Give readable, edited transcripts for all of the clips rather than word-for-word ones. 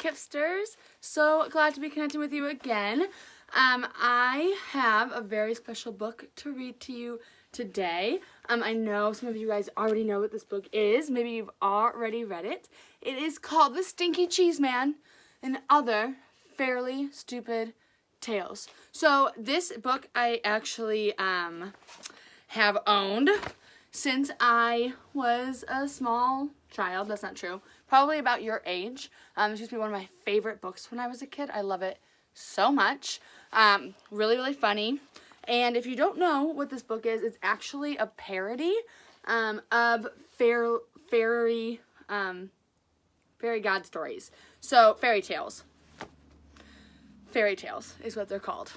Kipsters. So glad to be connecting with you again. I have a very special book to read to you today. I know some of you guys already know what this book is. Maybe you've already read it. It is called The Stinky Cheese Man and Other Fairly Stupid Tales. So this book I actually have owned since I was a small child. That's not true. Probably about your age. It used to be one of my favorite books when I was a kid. I love it so much. Really, really funny. And if you don't know what this book is, it's actually a parody of fairy god stories. So fairy tales. Fairy tales is what they're called.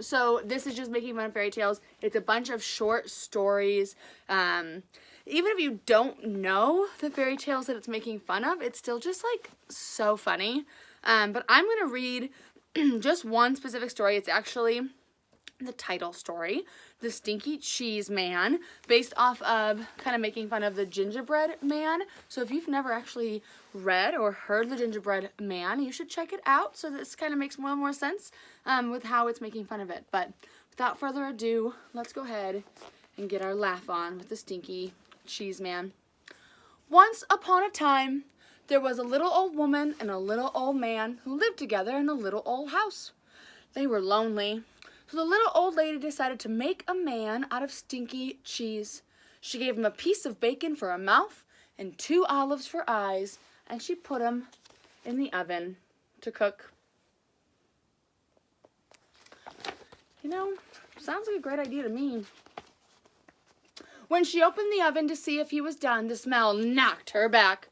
So this is just making fun of fairy tales. It's a bunch of short stories. Even if you don't know the fairy tales that it's making fun of, it's still just like so funny. But I'm going to read just one specific story. It's actually the title story, The Stinky Cheese Man, based off of kind of making fun of the gingerbread man. So if you've never actually read or heard the gingerbread man, you should check it out. So this kind of makes more sense with how it's making fun of it. But without further ado, let's go ahead and get our laugh on with the Stinky Cheese Man. Once upon a time, there was a little old woman and a little old man who lived together in a little old house. They were lonely. So the little old lady decided to make a man out of stinky cheese. She gave him a piece of bacon for a mouth and 2 olives for eyes, and she put him in the oven to cook. You know, sounds like a great idea to me. When she opened the oven to see if he was done, the smell knocked her back.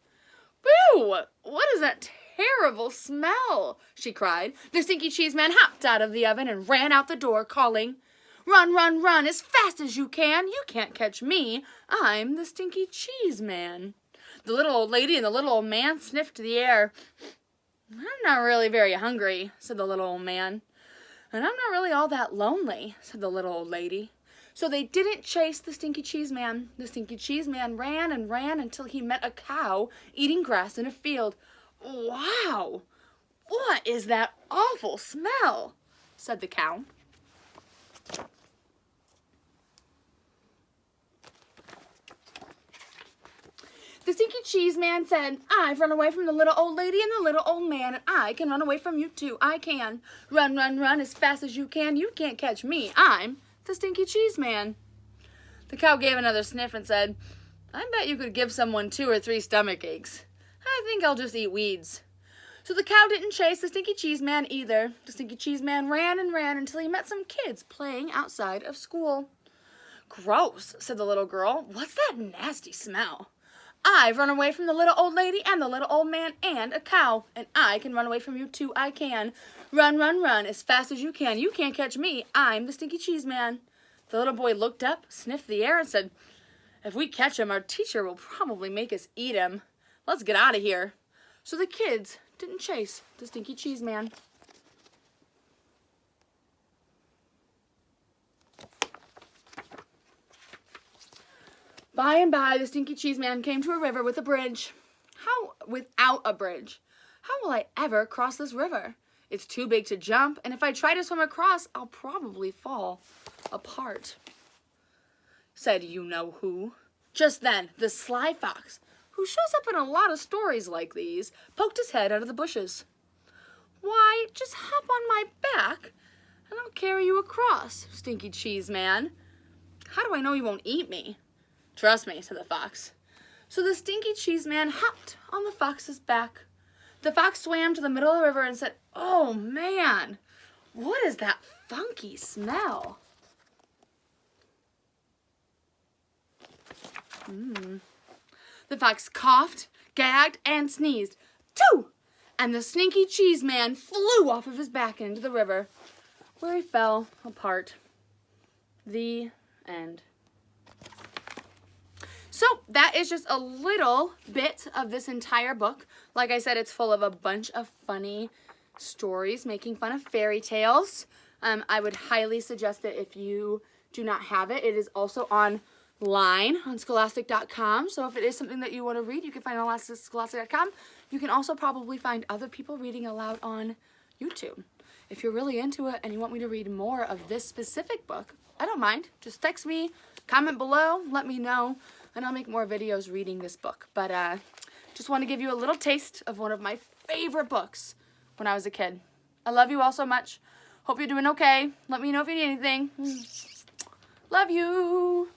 "Boo! What is that terrible smell?" she cried. The Stinky Cheese Man hopped out of the oven and ran out the door, calling, "Run, run, run as fast as you can. You can't catch me. I'm the Stinky Cheese Man." The little old lady and the little old man sniffed the air. "I'm not really very hungry," said the little old man. "And I'm not really all that lonely," said the little old lady. So they didn't chase the Stinky Cheese Man. The Stinky Cheese Man ran and ran until he met a cow eating grass in a field. "Wow, what is that awful smell?" said the cow. The Stinky Cheese Man said, "I've run away from the little old lady and the little old man, and I can run away from you too. I can. Run, run, run as fast as you can. You can't catch me. I'm the Stinky Cheese Man." The cow gave another sniff and said, "I bet you could give someone 2 or 3 stomach aches. I think I'll just eat weeds." So the cow didn't chase the Stinky Cheese Man either. The Stinky Cheese Man ran and ran until he met some kids playing outside of school. "Gross," said the little girl. "What's that nasty smell?" "I've run away from the little old lady and the little old man and a cow, and I can run away from you too. I can. Run, run, run as fast as you can. You can't catch me. I'm the Stinky Cheese Man." The little boy looked up, sniffed the air, and said, "If we catch him, our teacher will probably make us eat him. Let's get out of here." So the kids didn't chase the Stinky Cheese Man. By and by, the Stinky Cheese Man came to a river with a bridge. Without a bridge. "How will I ever cross this river? It's too big to jump, and if I try to swim across, I'll probably fall apart," said you-know-who. Just then, the sly fox, who shows up in a lot of stories like these, poked his head out of the bushes. "Why, just hop on my back, and I'll carry you across, Stinky Cheese Man. How do I know you won't eat me?" "Trust me," said the fox. So the Stinky Cheese Man hopped on the fox's back. The fox swam to the middle of the river and said, "Oh man, what is that funky smell?" The fox coughed, gagged, and sneezed. "Too!" And the Stinky Cheese Man flew off of his back into the river, where he fell apart. The end. So that is just a little bit of this entire book. Like I said, it's full of a bunch of funny stories making fun of fairy tales. I would highly suggest it if you do not have it. It is also online on scholastic.com. So if it is something that you want to read, you can find it on scholastic.com. You can also probably find other people reading aloud on YouTube. If you're really into it and you want me to read more of this specific book, I don't mind. Just text me, comment below, let me know, and I'll make more videos reading this book. But just want to give you a little taste of one of my favorite books when I was a kid. I love you all so much. Hope you're doing okay. Let me know if you need anything. Love you.